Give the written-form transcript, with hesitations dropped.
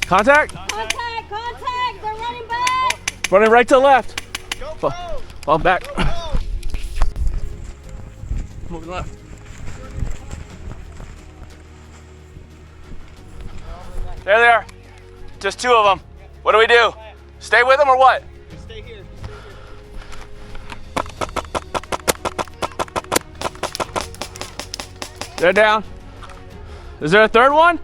Contact? Contact, contact, they're running back. Running right to left. Fall back. Moving left. There they are. Just 2 of them. What do we do? Stay with them or what? Stay here. They're down. Is there a third one?